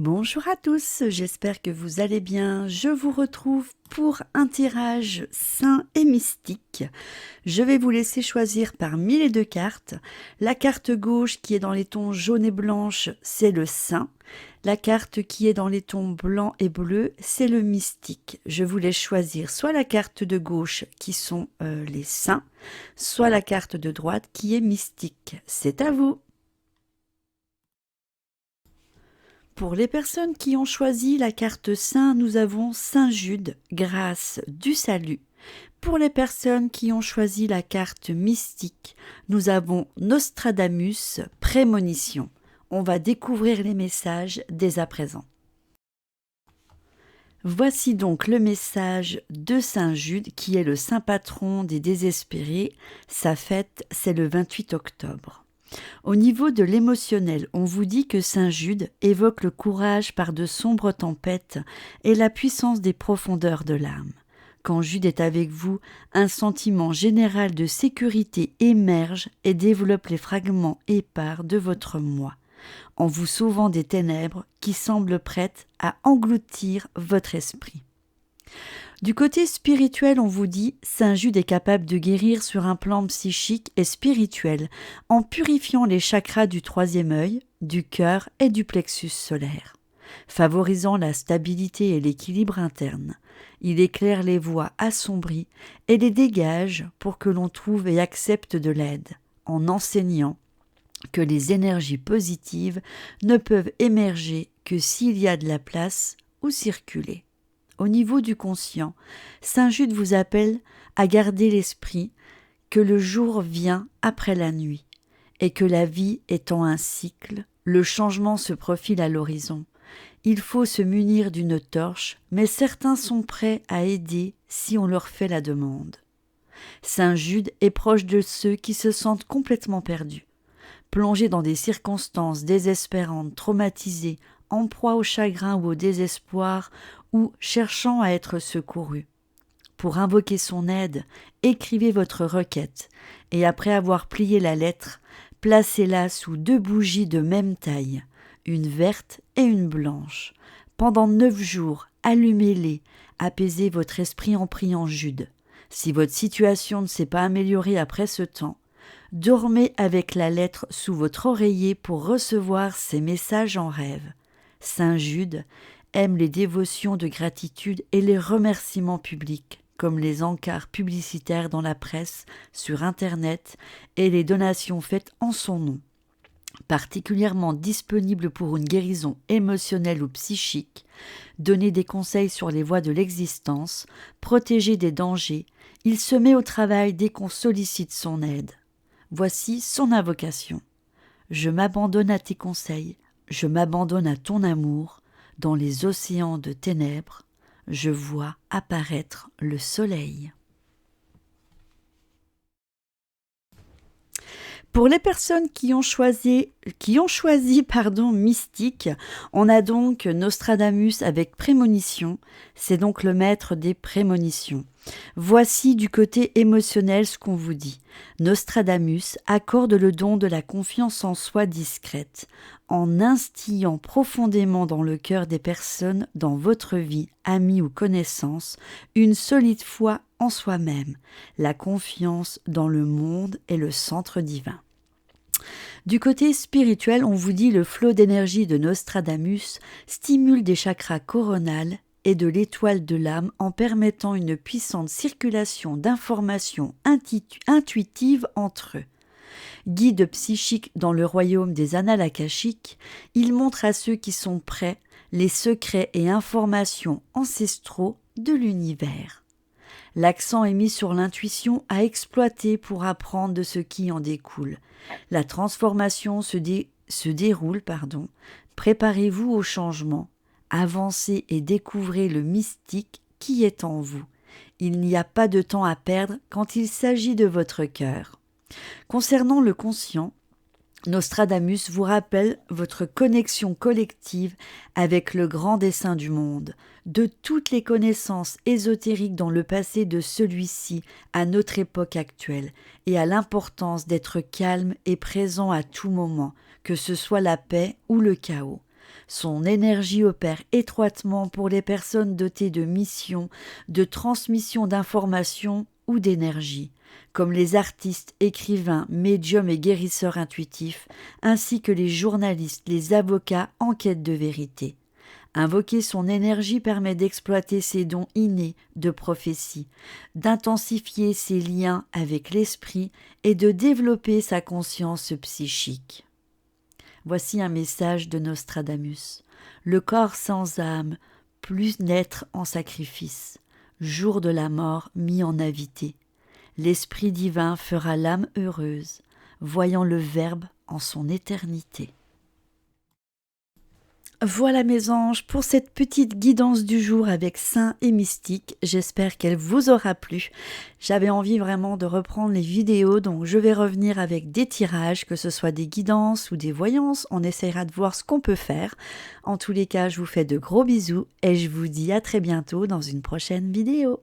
Bonjour à tous, j'espère que vous allez bien. Je vous retrouve pour un tirage sain et mystique. Je vais vous laisser choisir parmi les deux cartes. La carte gauche qui est dans les tons jaune et blanche, c'est le saint. La carte qui est dans les tons blanc et bleu, c'est le mystique. Je vous laisse choisir soit la carte de gauche qui sont les saints, soit la carte de droite qui est mystique. C'est à vous. Pour les personnes qui ont choisi la carte Saint, nous avons Saint Jude, grâce du salut. Pour les personnes qui ont choisi la carte mystique, nous avons Nostradamus, prémonition. On va découvrir les messages dès à présent. Voici donc le message de Saint Jude, qui est le saint patron des désespérés. Sa fête, c'est le 28 octobre. Au niveau de l'émotionnel, on vous dit que Saint Jude évoque le courage par de sombres tempêtes et la puissance des profondeurs de l'âme. Quand Jude est avec vous, un sentiment général de sécurité émerge et développe les fragments épars de votre moi, en vous sauvant des ténèbres qui semblent prêtes à engloutir votre esprit. Du côté spirituel, on vous dit Saint Jude est capable de guérir sur un plan psychique et spirituel en purifiant les chakras du troisième œil, du cœur et du plexus solaire, favorisant la stabilité et l'équilibre interne. Il éclaire les voies assombries et les dégage pour que l'on trouve et accepte de l'aide, en enseignant que les énergies positives ne peuvent émerger que s'il y a de la place ou circuler. Au niveau du conscient, Saint Jude vous appelle à garder l'esprit que le jour vient après la nuit et que la vie étant un cycle, le changement se profile à l'horizon. Il faut se munir d'une torche, mais certains sont prêts à aider si on leur fait la demande. Saint Jude est proche de ceux qui se sentent complètement perdus, plongés dans des circonstances désespérantes, traumatisés, en proie au chagrin ou au désespoir, ou cherchant à être secourus. Pour invoquer son aide, écrivez votre requête, et après avoir plié la lettre, placez-la sous 2 bougies de même taille, une verte et une blanche. Pendant 9 jours, allumez-les, apaisez votre esprit en priant Jude. Si votre situation ne s'est pas améliorée après ce temps, dormez avec la lettre sous votre oreiller pour recevoir ces messages en rêve. Saint Jude aime les dévotions de gratitude et les remerciements publics, comme les encarts publicitaires dans la presse, sur Internet et les donations faites en son nom. Particulièrement disponible pour une guérison émotionnelle ou psychique, donner des conseils sur les voies de l'existence, protéger des dangers, il se met au travail dès qu'on sollicite son aide. Voici son invocation. Je m'abandonne à tes conseils, je m'abandonne à ton amour. Dans les océans de ténèbres, je vois apparaître le soleil. Pour les personnes qui ont choisi mystique, on a donc Nostradamus avec prémonition, c'est donc le maître des prémonitions. Voici du côté émotionnel ce qu'on vous dit. Nostradamus accorde le don de la confiance en soi discrète, en instillant profondément dans le cœur des personnes dans votre vie, amis ou connaissances, une solide foi en soi-même, la confiance dans le monde et le centre divin. Du côté spirituel, on vous dit le flot d'énergie de Nostradamus stimule des chakras coronales et de l'étoile de l'âme en permettant une puissante circulation d'informations intuitives entre eux. Guide psychique dans le royaume des annales akashiques, il montre à ceux qui sont prêts les secrets et informations ancestraux de l'univers. L'accent est mis sur l'intuition à exploiter pour apprendre de ce qui en découle. La transformation se déroule. Préparez-vous au changement. Avancez et découvrez le mystique qui est en vous. Il n'y a pas de temps à perdre quand il s'agit de votre cœur. Concernant le conscient, Nostradamus vous rappelle votre connexion collective avec le grand dessein du monde, de toutes les connaissances ésotériques dans le passé de celui-ci à notre époque actuelle, et à l'importance d'être calme et présent à tout moment, que ce soit la paix ou le chaos. Son énergie opère étroitement pour les personnes dotées de missions, de transmission d'informations ou d'énergie, comme les artistes, écrivains, médiums et guérisseurs intuitifs, ainsi que les journalistes, les avocats en quête de vérité. Invoquer son énergie permet d'exploiter ses dons innés de prophétie, d'intensifier ses liens avec l'esprit et de développer sa conscience psychique. Voici un message de Nostradamus. Le corps sans âme, plus naître en sacrifice, jour de la mort mis en avidité. L'Esprit divin fera l'âme heureuse, voyant le Verbe en son éternité. Voilà mes anges pour cette petite guidance du jour avec saints et mystiques. J'espère qu'elle vous aura plu. J'avais envie vraiment de reprendre les vidéos, donc je vais revenir avec des tirages, que ce soit des guidances ou des voyances. On essaiera de voir ce qu'on peut faire. En tous les cas, je vous fais de gros bisous et je vous dis à très bientôt dans une prochaine vidéo.